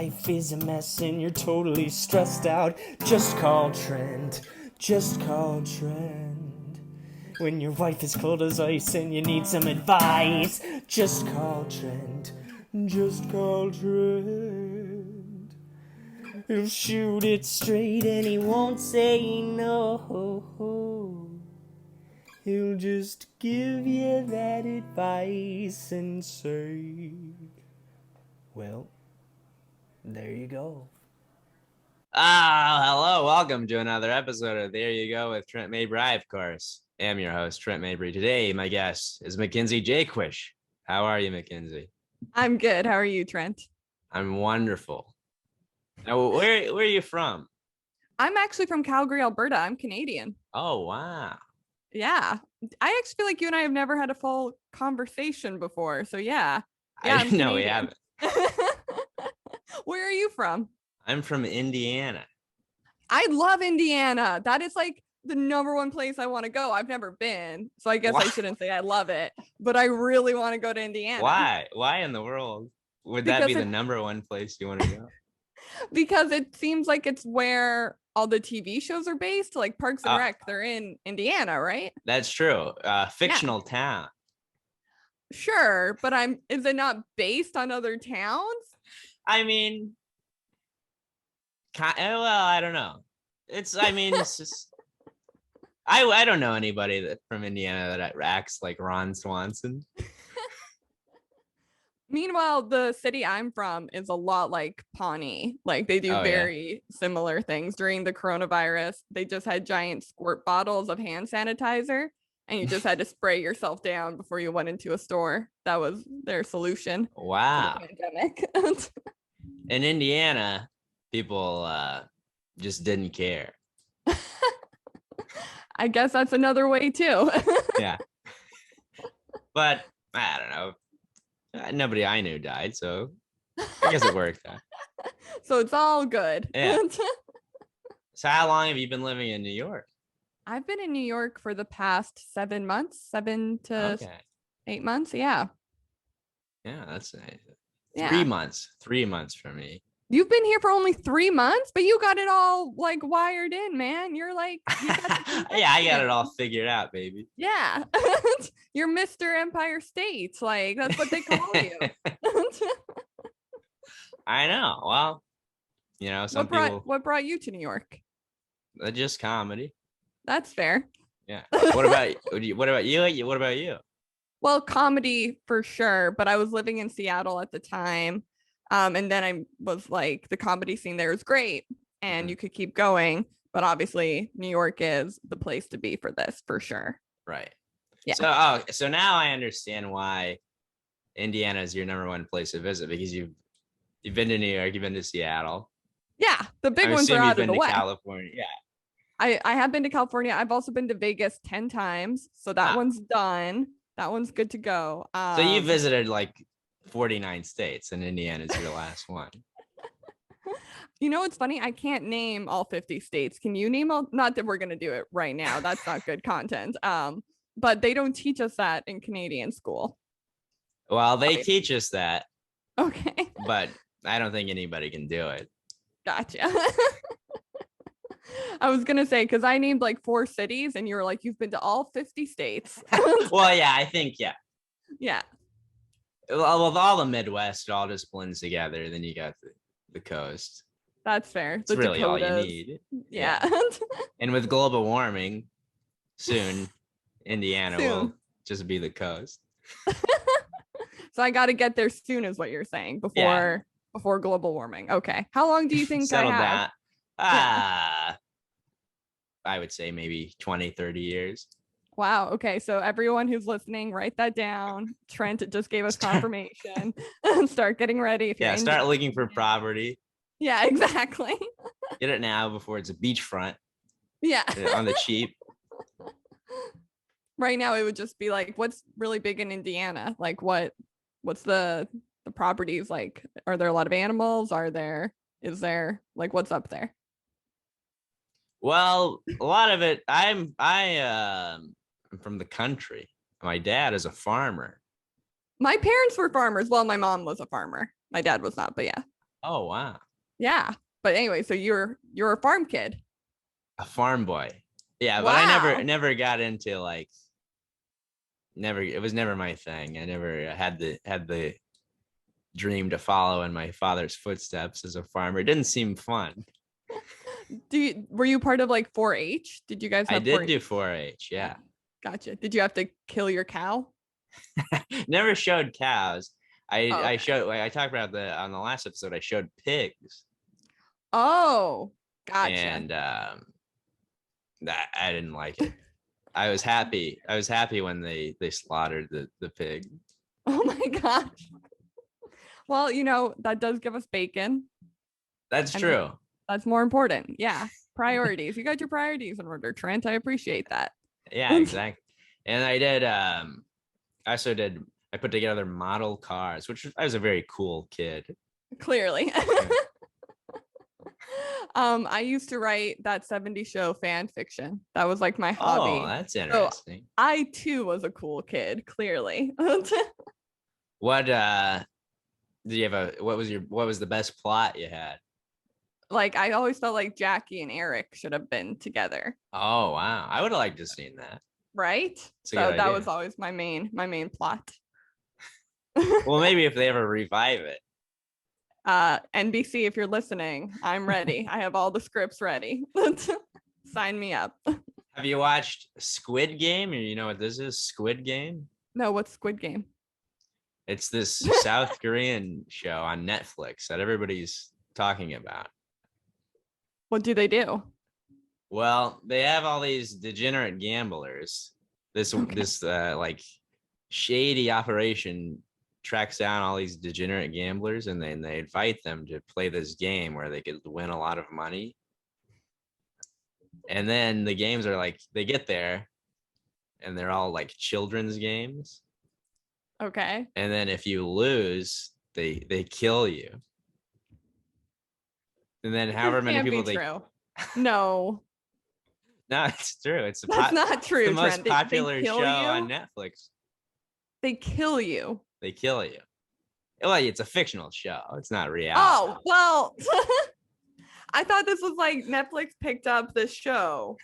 life is a mess and you're totally stressed out, just call Trent. Just call Trent. When your wife is cold as ice and you need some advice, just call Trent. Just call Trent. He'll shoot it straight and he won't say no. He'll just give you that advice and say, well, there you go. Hello. Welcome to another episode of There You Go with Trent Mabry. I, of course, am your host, Trent Mabry. Today, my guest is Mackenzie Jaquish. How are you, Mackenzie? I'm good. How are you, Trent? I'm wonderful. Now, where are you from? I'm actually from Calgary, Alberta. I'm Canadian. Oh, wow. Yeah. I actually feel like you and I have never had a full conversation before. So yeah. I didn't know we haven't. Where are you from? I'm from Indiana. I love Indiana. That is like the number one place I want to go. I've never been, so I guess I shouldn't say I love it, but I really want to go to Indiana. Why in the world would that be the number one place you want to go? Because it seems like it's where all the TV shows are based, like Parks and Rec. They're in Indiana, right? That's true. Fictional town. Sure, but is it not based on other towns? I mean, well, I don't know. It's just, I don't know anybody that from Indiana that acts like Ron Swanson. Meanwhile, the city I'm from is a lot like Pawnee. Like they do very similar things. During the coronavirus, they just had giant squirt bottles of hand sanitizer and you just had to spray yourself down before you went into a store. That was their solution. Wow. To the pandemic. In Indiana, people just didn't care. I guess that's another way too. Yeah. But I don't know. Nobody I knew died, so I guess it worked out. So it's all good. Yeah. So how long have you been living in New York? I've been in New York for the past 7 months, 7 to 8 months. Yeah. Yeah, that's nice. Yeah. 3 months for me. You've been here for only 3 months, but you got it all like wired in, man. You're like, yeah, I got it all figured out, baby. Yeah. You're Mr. Empire State. Like, that's what they call you. I know. Well, you know, what brought you to New York? Just comedy. That's fair. Yeah. What about you? What about you? Well, comedy for sure, but I was living in Seattle at the time. And then I was like, the comedy scene there is great and you could keep going. But obviously, New York is the place to be for this, for sure. Right. Yeah. So now I understand why Indiana is your number one place to visit, because you've been to New York, you've been to Seattle. Yeah, the big ones are out of the way. California. Yeah. I have been to California. I've also been to Vegas 10 times. So that one's done. That one's good to go. So you visited like 49 states and Indiana is your last one. You know, it's funny. I can't name all 50 states. Can you name all? Not that we're going to do it right now. That's not good content. But they don't teach us that in Canadian school. Well, they teach us that. Okay. But I don't think anybody can do it. Gotcha. I was going to say, because I named like 4 cities and you were like, you've been to all 50 states. Well, yeah, I think, yeah. Yeah. Well, with all the Midwest, it all just blends together. Then you got the coast. That's fair. It's really Dakotas. all you need. Yeah. And with global warming, soon, Indiana will just be the coast. So I got to get there soon is what you're saying, before global warming. Okay. How long do you think I have? I would say maybe 20, 30 years. Wow. Okay. So everyone who's listening, write that down. Trent just gave us confirmation. Start getting ready. Start looking for property. Yeah, exactly. Get it now before it's a beachfront. Yeah. On the cheap. Right now, it would just be like, what's really big in Indiana? Like, what's the properties like? Are there a lot of animals? Is there like, what's up there? Well, a lot of it. I'm from the country. My dad is a farmer. My parents were farmers. Well, my mom was a farmer. My dad was not, but yeah. Oh, wow. Yeah. But anyway, so you're a farm kid. A farm boy. Yeah, but I Wow. never got into like never it was never my thing. I never had the dream to follow in my father's footsteps as a farmer. It didn't seem fun. Were you part of like 4-H? Did you guys I have did 4-H? do 4-H, Yeah. yeah. Gotcha. Did you have to kill your cow? Never showed cows. Oh, I okay. showed I talked about on the last episode. I showed pigs, Oh, gotcha. and that I didn't like it. I was happy. I was happy when they slaughtered the pig. Oh my gosh. Well, that does give us bacon. That's And true. that's more important. Yeah. Priorities. You got your priorities in order, Trent. I appreciate that. Yeah, exactly. And I did. I also did. I put together model cars, which I was a very cool kid. Clearly. I used to write that 70s show fan fiction. That was like my hobby. Oh, that's So interesting. I too was a cool kid, clearly. What did you have what was the best plot you had? Like I always felt like Jackie and Eric should have been together. Oh, wow. I would have liked to have seen that. Right? It's a So good that idea. was always my main plot. Well, maybe if they ever revive it. NBC, if you're listening, I'm ready. I have all the scripts ready. Sign me up. Have you watched Squid Game? Or you know what this is? Squid Game? No, what's Squid Game? It's this South Korean show on Netflix that everybody's talking about. What do they do? Well, they have all these degenerate gamblers. This like shady operation tracks down all these degenerate gamblers, and then they invite them to play this game where they could win a lot of money. And then the games are like, they get there and they're all like children's games. Okay. And then if you lose, they kill you. And then however many people they true. No. No, it's true. It's That's not true. the most Trent. They popular kill show you? on Netflix. They kill you. They kill you. Well, it's a fictional show. It's not reality. Oh, well, I thought this was like Netflix picked up this show.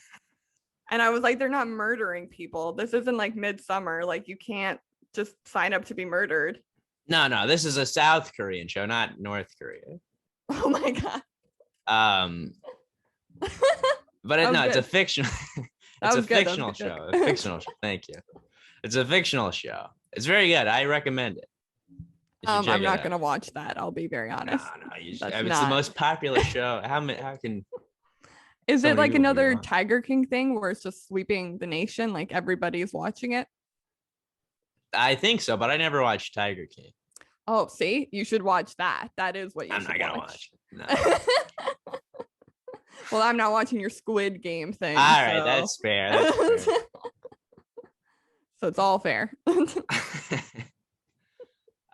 And I was like, they're not murdering people. This isn't like Midsummer. Like you can't just sign up to be murdered. No. This is a South Korean show, not North Korea. Oh my God. But it's a fictional. It's a fictional show. A fictional show. Thank you. It's a fictional show. It's very good. I recommend it. I'm not gonna watch that. I'll be very honest. No. It's the most popular show. How can? Is it like another Tiger King thing where it's just sweeping the nation? Like everybody's watching it? I think so, but I never watched Tiger King. Oh, see, you should watch that. That is what you should watch. I'm not gonna watch it. No. Well, I'm not watching your Squid Game thing. All right, that's fair. That's fair. So it's all fair.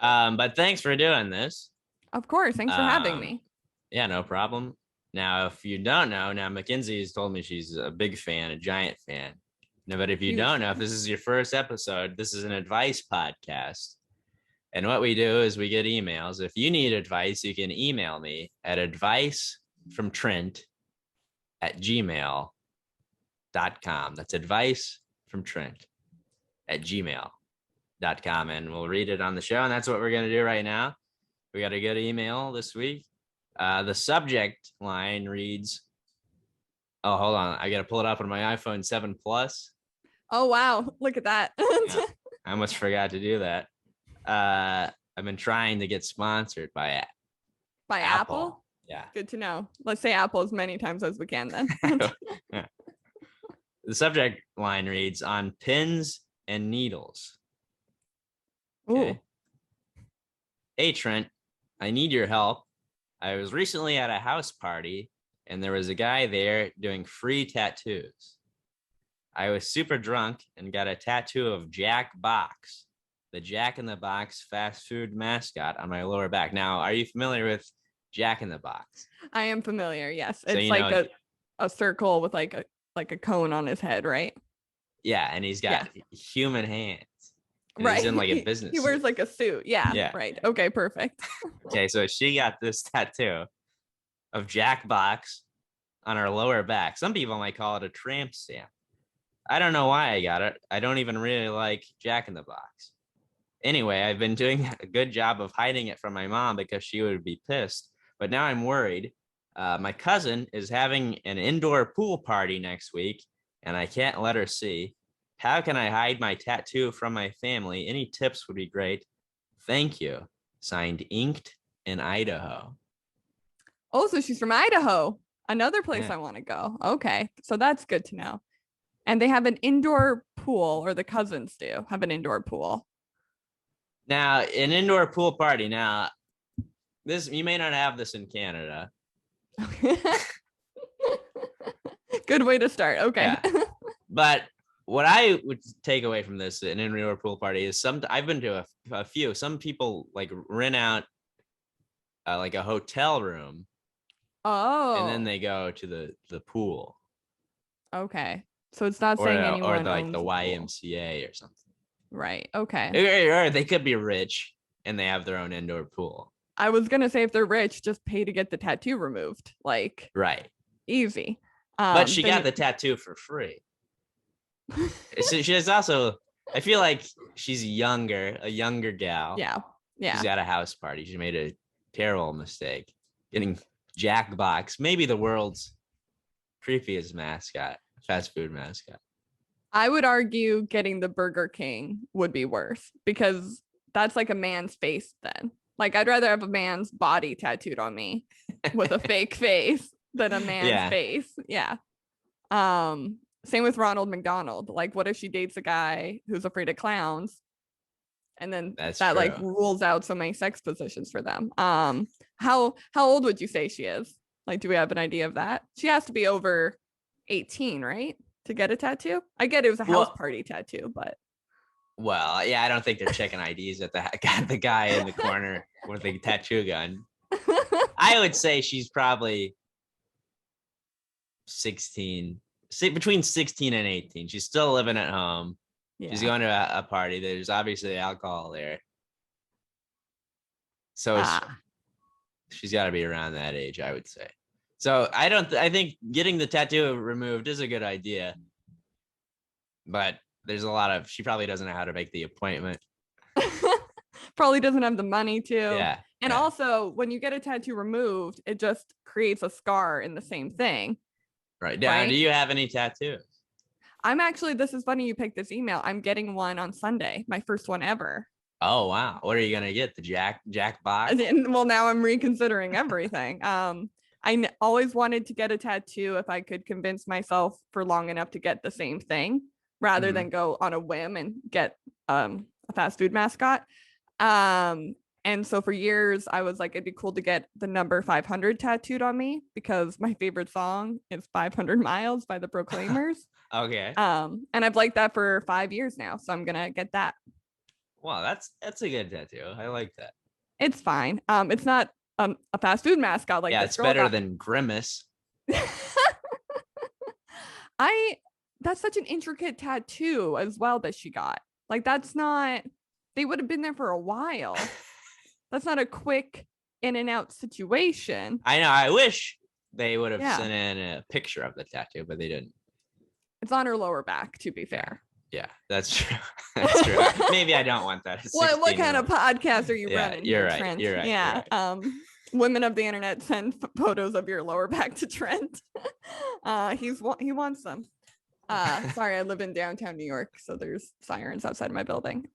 But thanks for doing this. Of course. Thanks for having me. Yeah, no problem. Now, if you don't know, Mackenzie has told me she's a big fan, a giant fan. No, but if you don't know, if this is your first episode, this is an advice podcast. And what we do is we get emails. If you need advice, you can email me at advicefromtrent@gmail.com. That's advicefromtrent@gmail.com. And we'll read it on the show. And that's what we're going to do right now. We got a good email this week. The subject line reads, oh, hold on. I got to pull it up on my iPhone 7 Plus. Oh, wow. Look at that. Yeah, I almost forgot to do that. I've been trying to get sponsored by Apple. Yeah. Good to know. Let's say Apple as many times as we can then. Yeah. The subject line reads, on pins and needles. Okay. Ooh. Hey, Trent, I need your help. I was recently at a house party and there was a guy there doing free tattoos. I was super drunk and got a tattoo of Jack Box, the Jack in the Box fast food mascot, on my lower back. Now, are you familiar with Jack in the Box? I am familiar. Yes. It's like a circle with like a cone on his head, right? Yeah. And he's got human hands. And right. he's in like a business He wears suit. like a suit. Yeah. Yeah. Right. Okay, perfect. Okay, so she got this tattoo of Jackbox on her lower back. Some people might call it a tramp stamp. I don't know why I got it. I don't even really like Jack in the Box. Anyway, I've been doing a good job of hiding it from my mom because she would be pissed. But now I'm worried. My cousin is having an indoor pool party next week, and I can't let her see. How can I hide my tattoo from my family? Any tips would be great. Thank you. Signed, Inked in Idaho. Oh, so she's from Idaho. Another place Yeah. I want to go. Okay. So that's good to know. And they have an indoor pool, or the cousins do have an indoor pool. Now, an indoor pool party. Now, this you may not have this in Canada. Good way to start. Okay. Yeah. But what I would take away from this, an indoor pool party, is I've been to a few. Some people like rent out like a hotel room, Oh. and then they go to the pool. Okay. So it's not saying anyone or like owns the a pool. YMCA or something. Right. Okay. Or they could be rich and they have their own indoor pool. I was gonna say if they're rich, just pay to get the tattoo removed. Like, right. Easy. But she got the tattoo for free. She's also, I feel like she's a younger gal. Yeah. She's at a house party. She made a terrible mistake getting Jackbox, maybe the world's creepiest mascot, fast food mascot. I would argue getting the Burger King would be worse because that's like a man's face then. Like I'd rather have a man's body tattooed on me with a fake face than a man's face. Yeah. Same with Ronald McDonald. Like what if she dates a guy who's afraid of clowns? And then that true. Like rules out so many sex positions for them. How old would you say she is? Like, do we have an idea of that? She has to be over 18, right? To get a tattoo? I get it was a house party tattoo, but well, yeah, I don't think they're checking IDs at the guy in the corner with the tattoo gun. I would say she's probably 16, between 16 and 18. She's still living at home. Yeah. She's going to a party. There's obviously alcohol there. So she's got to be around that age, I would say. So I think getting the tattoo removed is a good idea. But there's she probably doesn't know how to make the appointment. Probably doesn't have the money to. Yeah. And also, when you get a tattoo removed, it just creates a scar in the same thing. Right. Now, do you have any tattoos? This is funny you picked this email. I'm getting one on Sunday, my first one ever. Oh, wow. What are you going to get? The Jack box? Well, now I'm reconsidering everything. I always wanted to get a tattoo if I could convince myself for long enough to get the same thing rather than go on a whim and get a fast food mascot. And so for years, I was like, it'd be cool to get the number 500 tattooed on me because my favorite song is 500 Miles by the Proclaimers. Okay. And I've liked that for 5 years now. So I'm going to get that. Wow, that's a good tattoo. I like that. It's fine. It's not a fast food mascot. Like it's better than Grimace. That's such an intricate tattoo as well that she got. Like they would have been there for a while. That's not a quick in and out situation. I know. I wish they would have sent in a picture of the tattoo, but they didn't. It's on her lower back, to be fair. Yeah, that's true. That's true. Maybe I don't want that. What kind of podcast are you running? You're right. Trent? You're right. Yeah. You're right. Women of the internet send photos of your lower back to Trent. He wants them. Sorry, I live in downtown New York, so there's sirens outside my building.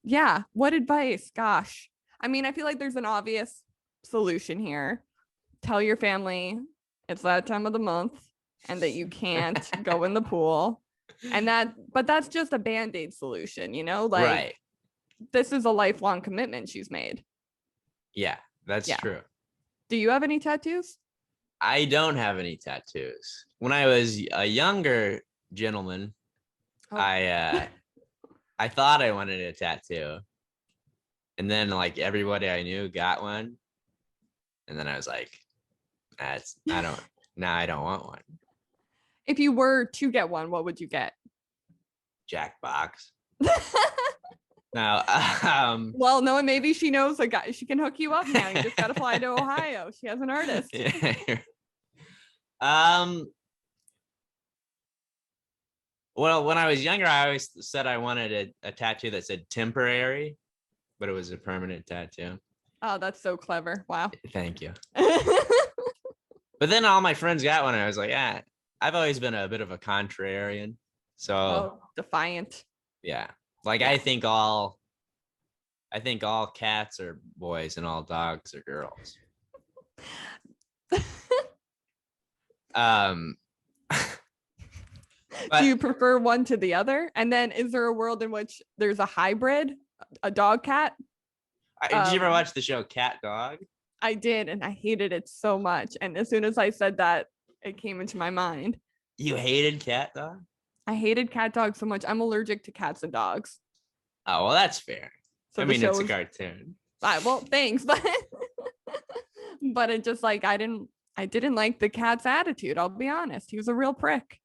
Yeah. What advice? Gosh. I mean, I feel like there's an obvious solution here. Tell your family it's that time of the month and that you can't go in the pool. But that's just a band-aid solution, you know? Like, right. This is a lifelong commitment she's made. Yeah, that's true. Do you have any tattoos? I don't have any tattoos. When I was a younger gentleman, I thought I wanted a tattoo. And then like everybody I knew got one. And then I was like, I don't want one. If you were to get one, what would you get? Jackbox. Now, well, no, maybe she knows a guy. She can hook you up now. You just got to fly to Ohio. She has an artist. yeah. Well, when I was younger, I always said I wanted a tattoo that said temporary, but it was a permanent tattoo. Oh, that's so clever. Wow. Thank you. But then all my friends got one. And I was like, I've always been a bit of a contrarian. So defiant. Yeah. Like I think all cats are boys and all dogs are girls. Do you prefer one to the other? And then is there a world in which there's a hybrid, a dog cat? Did you ever watch the show Cat Dog? I did, and I hated it so much. And as soon as I said that, it came into my mind. You hated Cat Dog? I hated Cat Dog so much. I'm allergic to cats and dogs. Oh, well, that's fair. So I mean, it's a cartoon. Well, thanks, but but it just like I didn't like the cat's attitude. I'll be honest. He was a real prick.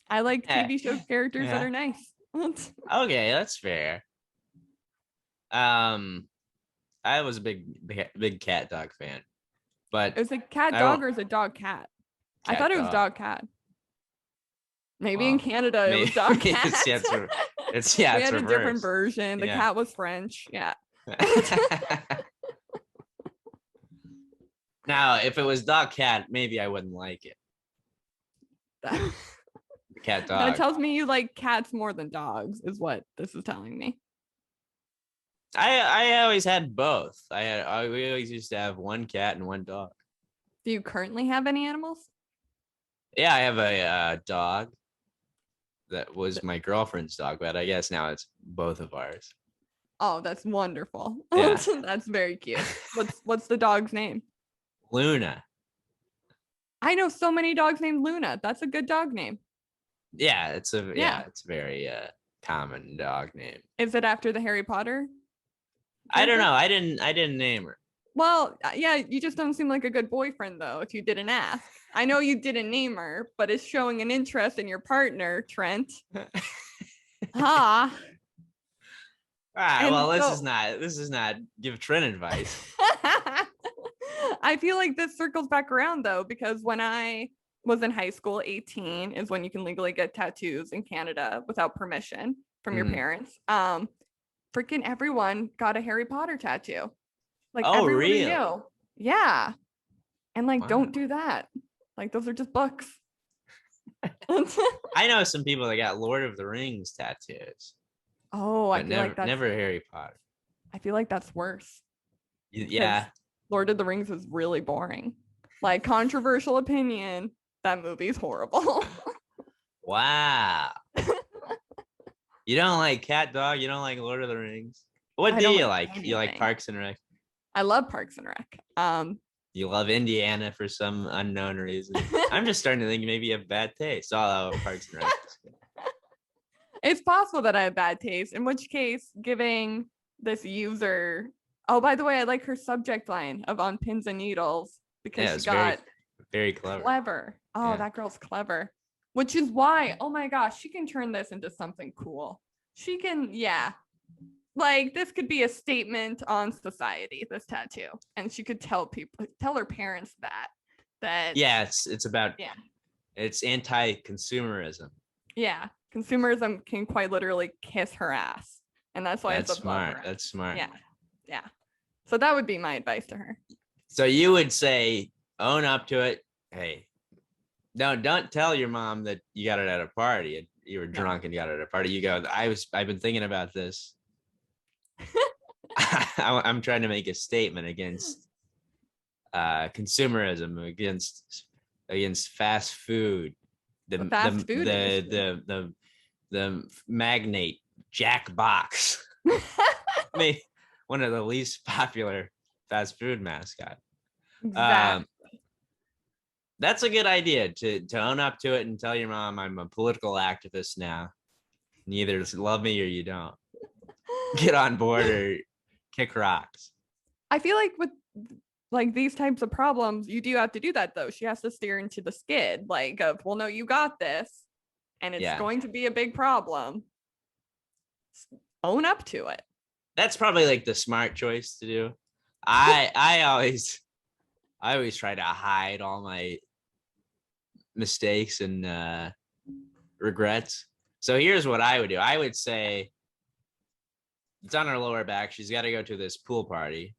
I like TV show characters that are nice. Okay, that's fair. I was a big Cat Dog fan, but it was a cat dog or is it dog cat? I thought it was dog cat. Maybe in Canada it was dog cat. It's we had a different version. The cat was French. Yeah. Now, if it was dog cat, maybe I wouldn't like it. Cat dog. That tells me you like cats more than dogs, is what this is telling me. I always had both. We always used to have one cat and one dog. Do you currently have any animals? Yeah, I have a dog that was my girlfriend's dog, but I guess now it's both of ours. Oh, that's wonderful. Yeah. That's very cute. What's the dog's name? Luna. I know so many dogs named Luna. That's a good dog name. Yeah, it's a very common dog name. Is it after the Harry Potter? I don't know. I didn't name her. Well, yeah, you just don't seem like a good boyfriend though if you didn't ask. I know you didn't name her, but it's showing an interest in your partner, Trent. Well, this is not give Trent advice. I feel like this circles back around though, because when I was in high school, 18 is when you can legally get tattoos in Canada without permission from your parents. Freaking everyone got a Harry Potter tattoo. Like everybody knew. Yeah. And like, don't do that. Like those are just books. I know some people that got Lord of the Rings tattoos. Oh, I feel like that's never Harry Potter. I feel like that's worse. Yeah. Lord of the Rings is really boring. Like controversial opinion, that movie's horrible. Wow. You don't like Cat Dog? You don't like Lord of the Rings? What do you like? You like Parks and Rec? I love Parks and Rec. You love Indiana for some unknown reason. I'm just starting to think maybe you have bad taste. All Parks and Rec. It's possible that I have bad taste, in which case giving this user, oh, by the way, I like her subject line of on pins and needles because she got very clever. Oh, yeah. That girl's clever. Which is why, oh my gosh, she can turn this into something cool. She can, like this could be a statement on society, this tattoo. And she could tell her parents that it's about, it's anti-consumerism. Yeah. Consumerism can quite literally kiss her ass. And that's why it's smart. That's smart. Yeah. So that would be my advice to her. So you would say, own up to it. Hey, don't tell your mom that you got it at a party. You were drunk and you got it at a party. You go, I've been thinking about this. I'm trying to make a statement against consumerism, against fast food. The magnate Jack Box. One of the least popular fast food mascot. Exactly. That's a good idea to own up to it and tell your mom I'm a political activist now. You either love me or you don't. Get on board or kick rocks. I feel like with like these types of problems, you do have to do that though. She has to steer into the skid, like of, well, no, you got this, and it's going to be a big problem. own up to it. That's probably like the smart choice to do. I always try to hide all my mistakes and regrets. So here's what I would do. I would say it's on her lower back. She's got to go to this pool party.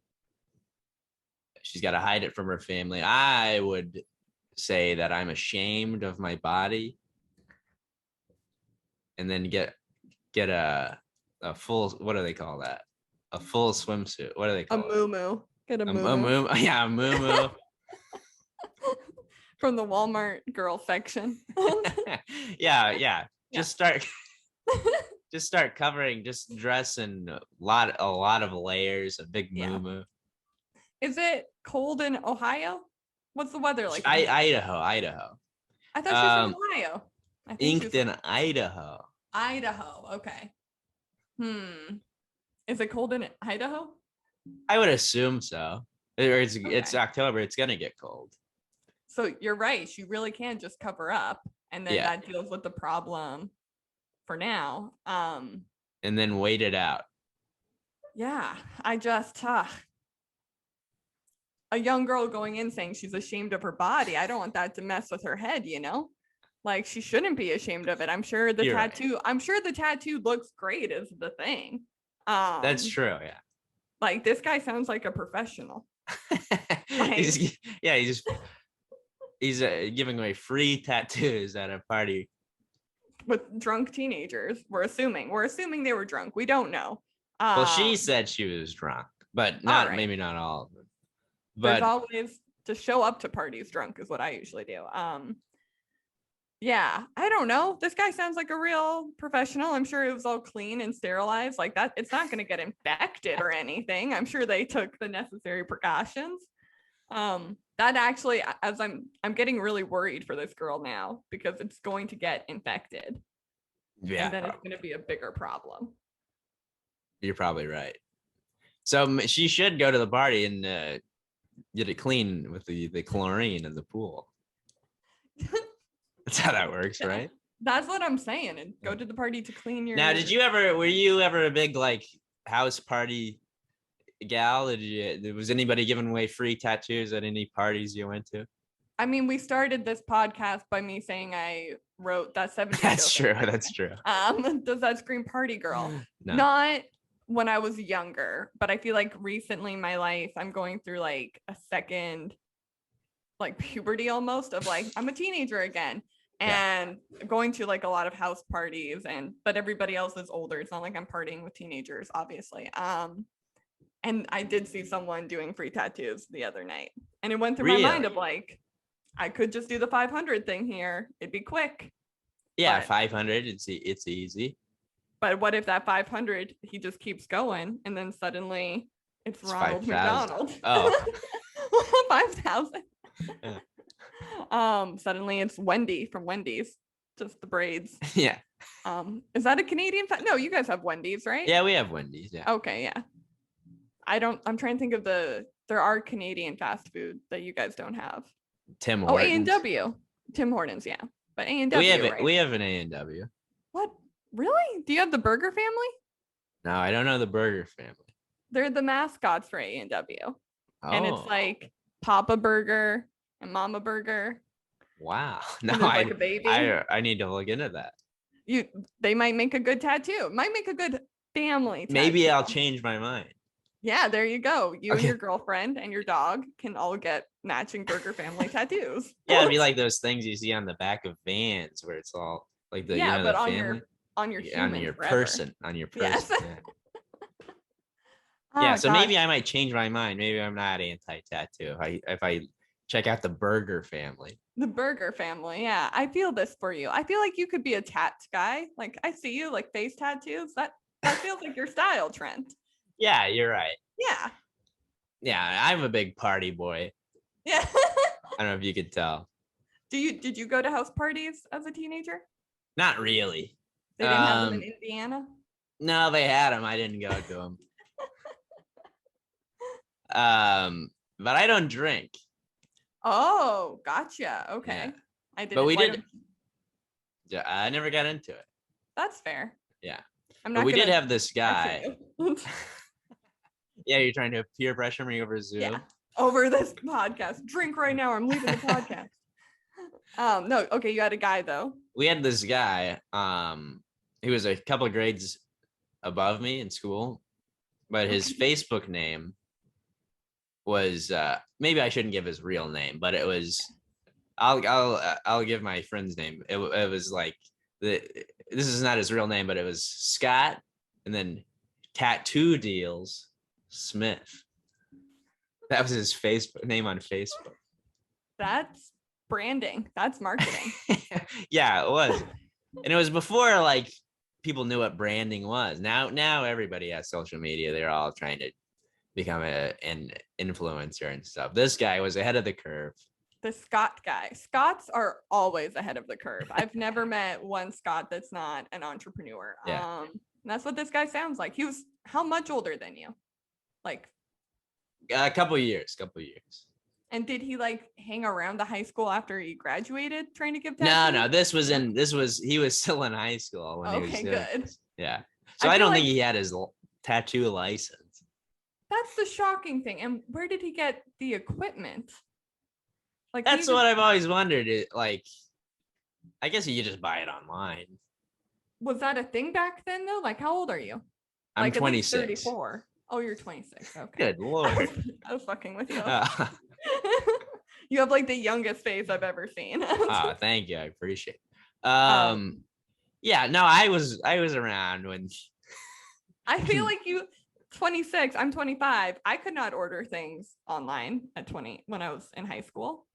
She's got to hide it from her family. I would say that I'm ashamed of my body, and then get a full, what do they call that? A full swimsuit. What do they call it? A moo-moo. Get a A moo-moo. Yeah, a moo-moo. From the Walmart girl section. yeah. Just start covering, just dress in a lot of layers, a big moo-moo. Is it cold in Ohio? What's the weather like? Idaho. I thought she was from Ohio. Inked in Idaho. Idaho. Okay. Is it cold in Idaho? I would assume so. It's October. It's gonna get cold. So you're right. She really can just cover up, and then that deals with the problem for now. And then wait it out. Yeah, I just a young girl going in saying she's ashamed of her body. I don't want that to mess with her head, you know? Like, she shouldn't be ashamed of it. I'm sure the tattoo looks great is the thing. That's true, yeah. Like, this guy sounds like a professional. He's giving away free tattoos at a party with drunk teenagers. We're assuming they were drunk. We don't know. Well, she said she was drunk, but maybe not all of them. But there's always to show up to parties drunk is what I usually do. Yeah, I don't know. This guy sounds like a real professional. I'm sure it was all clean and sterilized like that. It's not going to get infected or anything. I'm sure they took the necessary precautions. That actually, as I'm getting really worried for this girl now because it's going to get infected. Yeah, and then it's going to be a bigger problem. You're probably right. So she should go to the party and get it clean with the chlorine in the pool. That's how that works, right? That's what I'm saying. And go to the party to clean your. Now, were you ever a big like house party gal? Was anybody giving away free tattoos at any parties you went to? I mean, we started this podcast by me saying I wrote that 70s. That's true. That's true. Does that scream party girl? No. Not when I was younger, but I feel like recently in my life, I'm going through like a second, like puberty almost of like, I'm a teenager again and going to like a lot of house parties but everybody else is older. It's not like I'm partying with teenagers, obviously. And I did see someone doing free tattoos the other night and it went through my mind of like, I could just do the 500 thing here. It'd be quick. Yeah. 500. It's easy. But what if that 500, he just keeps going and then suddenly it's Ronald 5,000. McDonald. Oh. 5,000. Suddenly it's Wendy from Wendy's, just the braids. Yeah. Is that a Canadian? No, you guys have Wendy's, right? Yeah, we have Wendy's. Yeah. Okay, yeah. I'm trying to think of there are Canadian fast food that you guys don't have. Tim Hortons. A&W. Tim Hortons, yeah. But A&W, we have an A&W. What? Really? Do you have the Burger family? No, I don't know the Burger family. They're the mascots for A&W. Oh. And it's like Papa Burger and Mama Burger. Wow. No, like a baby. I need to look into that. They might make a good tattoo. Might make a good family tattoo. Maybe I'll change my mind. Yeah, there you go. You and your girlfriend and your dog can all get matching Burger family tattoos. Yeah, it'd be like those things you see on the back of vans where it's all like the but the on family. on your person. Yes. Yeah, so maybe I might change my mind. Maybe I'm not anti-tattoo if I check out the Burger family. The Burger family, yeah. I feel this for you. I feel like you could be a tat guy. Like I see you like face tattoos. That feels like your style, Trent. Yeah, you're right. Yeah. Yeah, I'm a big party boy. Yeah. I don't know if you could tell. Did you go to house parties as a teenager? Not really. They didn't have them in Indiana? No, they had them. I didn't go to them. But I don't drink. Oh, gotcha. Okay. Yeah. I didn't. But we did. I never got into it. That's fair. Yeah. I'm But not we gonna did have this pressure guy. you. Yeah, you're trying to peer pressure me over Zoom. Yeah, over this podcast. Drink right now. I'm leaving the podcast. No, okay, you had a guy though. We had this guy. He was a couple of grades above me in school, but his Facebook name was maybe I shouldn't give his real name, but it was I'll give my friend's name. It was like this is not his real name, but it was Scott, and then Tattoo Deals Smith. That was his Facebook name on Facebook. That's branding. That's marketing. Yeah, it was, and it was before like people knew what branding was. Now everybody has social media. They're all trying to become an influencer and stuff. This guy was ahead of the curve. The Scott guy. Scots are always ahead of the curve. I've never met one Scot that's not an entrepreneur. Yeah. That's what this guy sounds like. He was how much older than you? Like A couple years. And did he like hang around the high school after he graduated trying to give No, tattoos? he was still in high school when he was doing good. this. Yeah. So I I feel don't like think he had his tattoo license. that's the shocking thing. And where did he get the equipment? Like That's what I've always wondered. Like, I guess you could just buy it online. Was that a thing back then though? Like how old are you? I'm Like 26. 34. Oh, you're 26. Okay. Good Lord. I was fucking with you. You have like the youngest face I've ever seen. Oh, thank you. I appreciate it. Yeah, no, I was around when I feel like you 26, I'm 25. I could not order things online at 20 when I was in high school.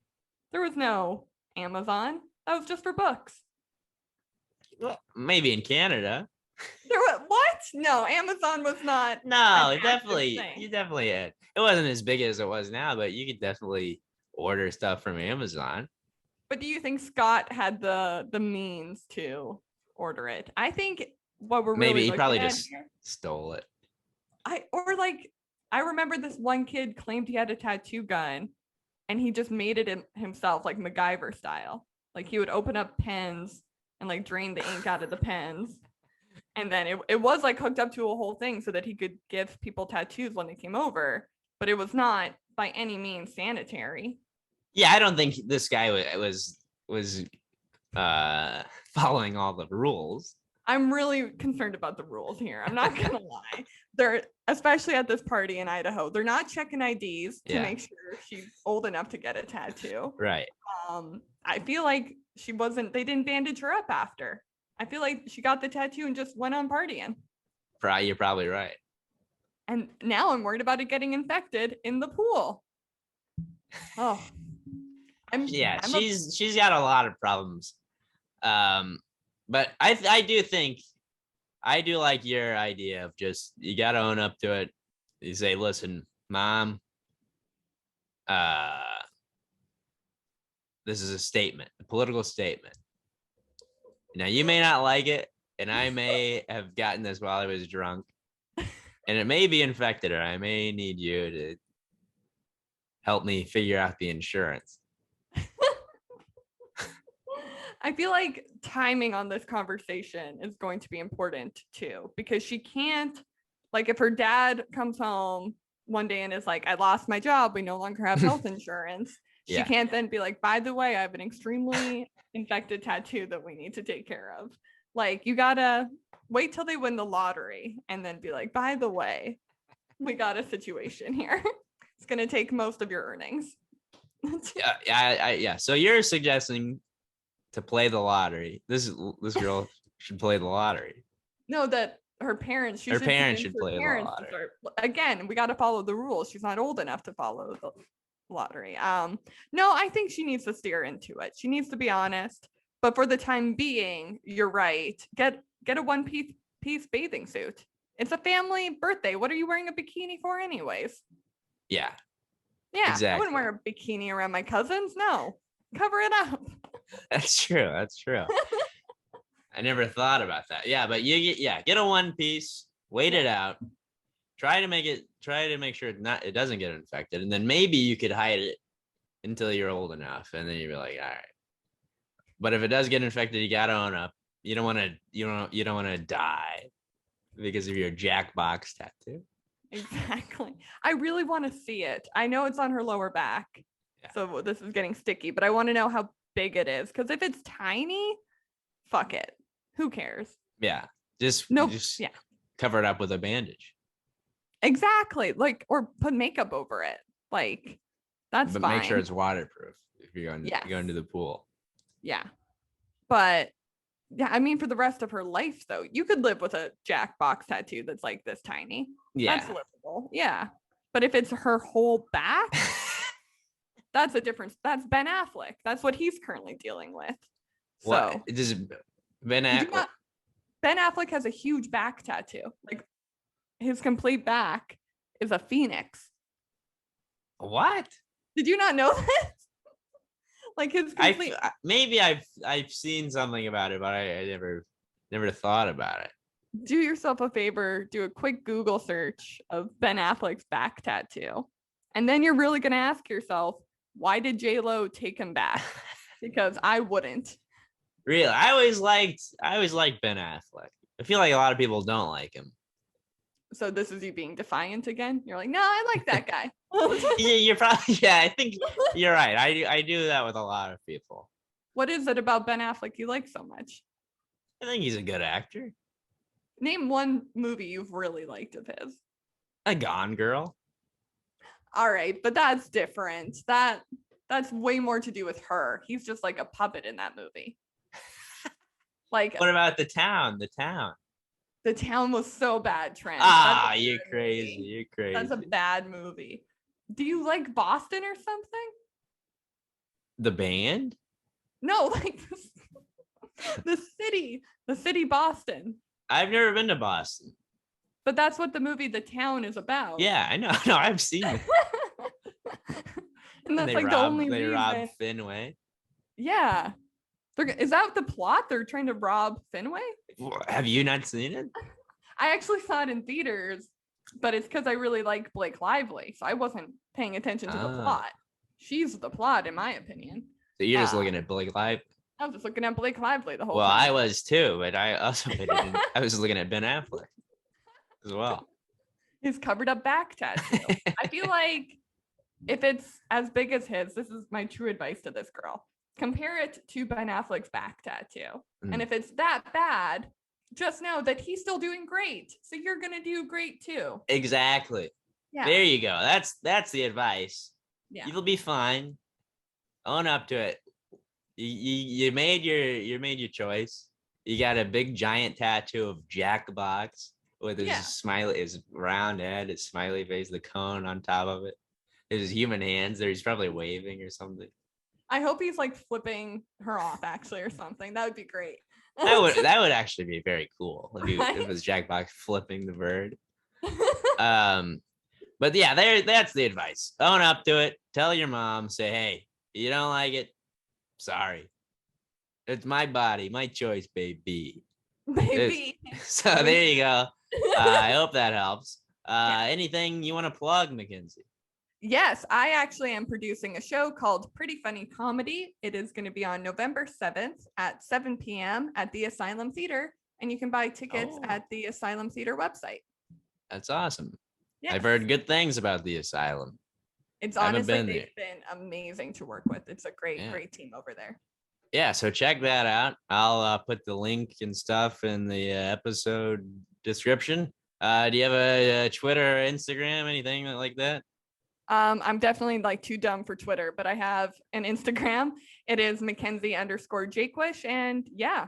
There was no Amazon. That was just for books. maybe in Canada. There was what? No, Amazon was not. No, an definitely. active thing. You definitely had. It wasn't as big as it was now, but you could definitely order stuff from Amazon. But do you think Scott had the means to order it? I think what we're Maybe really he probably looking at just here, stole it. I remember this one kid claimed he had a tattoo gun and he just made it himself, like MacGyver style. Like he would open up pens and like drain the ink out of the pens. And then it was like hooked up to a whole thing so that he could give people tattoos when they came over, but it was not by any means sanitary. Yeah, I don't think this guy was following all the rules. I'm really concerned about the rules here. I'm not gonna lie. They're especially at this party in Idaho. They're not checking IDs to make sure she's old enough to get a tattoo. Right. I feel like they didn't bandage her up after. I feel like she got the tattoo and just went on partying. You're probably right. And now I'm worried about it getting infected in the pool. Oh. She's got a lot of problems. But I do like your idea of just you gotta own up to it. You say, listen, Mom, this is a statement, a political statement. Now you may not like it, and I may have gotten this while I was drunk, and it may be infected, or I may need you to help me figure out the insurance. I feel like timing on this conversation is going to be important too, because she can't, like, if her dad comes home one day and is like, I lost my job, we no longer have health insurance. She can't then be like, by the way, I have an extremely infected tattoo that we need to take care of. Like, you gotta wait till they win the lottery and then be like, by the way, we got a situation here. It's gonna take most of your earnings. Yeah. So you're suggesting to play the lottery. This girl should play the lottery. No, that her parents should play the lottery. Again, we got to follow the rules. She's not old enough to follow the lottery. No, I think she needs to steer into it. She needs to be honest. But for the time being, you're right. Get a one-piece bathing suit. It's a family birthday. What are you wearing a bikini for anyways? Yeah. Yeah, exactly. I wouldn't wear a bikini around my cousins. No, cover it up. That's true. I never thought about that. Yeah, but get a one piece, wait it out, try to make sure it doesn't get infected, and then maybe you could hide it until you're old enough, and then you'd be like, all right. But if it does get infected, you gotta own up. You don't want to die. because of your Jackbox tattoo. Exactly. I really want to see it. I know it's on her lower back. Yeah. So this is getting sticky, but I want to know how big it is. Because if it's tiny, fuck it. Who cares? Yeah. Just cover it up with a bandage. Exactly. Like, or put makeup over it. Like, that's fine. But make sure it's waterproof if you're going to the pool. Yeah. But yeah, I mean, for the rest of her life, though, you could live with a Jackbox tattoo that's like this tiny. Yeah. That's livable. Yeah. But if it's her whole back, that's a difference. That's Ben Affleck. That's what he's currently dealing with. What? So does Ben Affleck has a huge back tattoo. Like his complete back is a phoenix. What? Did you not know this? Like his complete. Maybe I've seen something about it, but I never thought about it. Do yourself a favor, do a quick Google search of Ben Affleck's back tattoo. And then you're really going to ask yourself, why did J-Lo take him back? Because I wouldn't. Really? I always liked Ben Affleck. I feel like a lot of people don't like him. So this is you being defiant again? You're like, no, I like that guy. I think you're right. I do that with a lot of people. What is it about Ben Affleck you like so much? I think he's a good actor. Name one movie you've really liked of his. A Gone Girl. All right, but that's different. That's way more to do with her. He's just like a puppet in that movie. Like, what about The Town? The Town was so bad, Trent. You're crazy. Movie. You're crazy. That's a bad movie. Do you like Boston or something? The band? No, like the city Boston. I've never been to Boston. But that's what the movie The Town is about. Yeah, I know. No, I've seen it. And that's the only reason. They rob Fenway. Yeah. Is that the plot? They're trying to rob Fenway? Have you not seen it? I actually saw it in theaters, but it's because I really like Blake Lively, so I wasn't paying attention to the plot. She's the plot, in my opinion. So you're just looking at Blake Lively? I was just looking at Blake Lively the whole time. Well, I was too, but I also I was looking at Ben Affleck as well. His covered up back tattoo. I feel like if it's as big as his, this is my true advice to this girl. Compare it to Ben Affleck's back tattoo. And if it's that bad, just know that he's still doing great. So you're going to do great too. Exactly. Yeah. There you go. That's the advice. Yeah. You'll be fine. Own up to it. You made your choice. You got a big giant tattoo of Jackbox with his round head, his smiley face, the cone on top of it. His human hands there. He's probably waving or something. I hope he's like flipping her off actually or something. That would be great. That would actually be very cool if it was Jackbox flipping the bird. But yeah, that's the advice. Own up to it. Tell your mom. Say, hey, you don't like it. Sorry. It's my body, my choice, baby. So there you go. I hope that helps. Anything you want to plug, Mackenzie? Yes, I actually am producing a show called Pretty Funny Comedy. It is going to be on November 7th at 7 p.m. at the Asylum Theater, and you can buy tickets at the Asylum Theater website. That's awesome. Yes. I've heard good things about the Asylum. It's honestly they've been amazing to work with. It's a great team over there. Yeah, so check that out. I'll put the link and stuff in the episode description. Do you have a Twitter or Instagram, anything like that? I'm definitely like too dumb for Twitter, but I have an Instagram. It is Mackenzie_Jaquish. And yeah,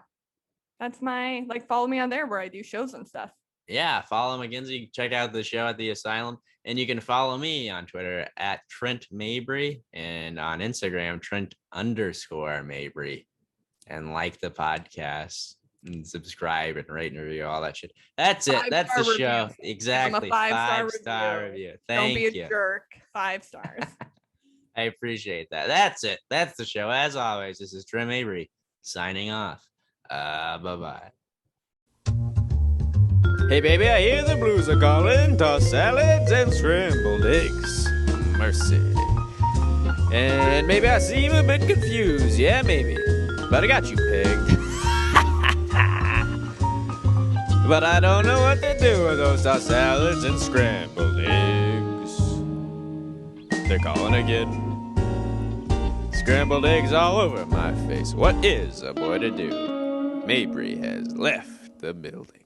that's my, follow me on there where I do shows and stuff. Yeah, follow Mackenzie. Check out the show at the Asylum. And you can follow me on Twitter at Trent Mabry and on Instagram, Trent_Mabry. And like the podcast and subscribe and rate and review, all that shit. That's it. That's the show. Exactly. 5-star review. Thank you. Don't be a jerk. 5 stars. I appreciate that. That's it. That's the show. As always, this is Trent Mabry signing off. Bye-bye. Hey, baby, I hear the blues are calling. Toss salads and scrambled eggs. Mercy. And maybe I seem a bit confused. Yeah, maybe. But I got you pegged. But I don't know what to do with those tossed salads and scrambled eggs. They're calling again. Scrambled eggs all over my face. What is a boy to do? Mabry has left the building.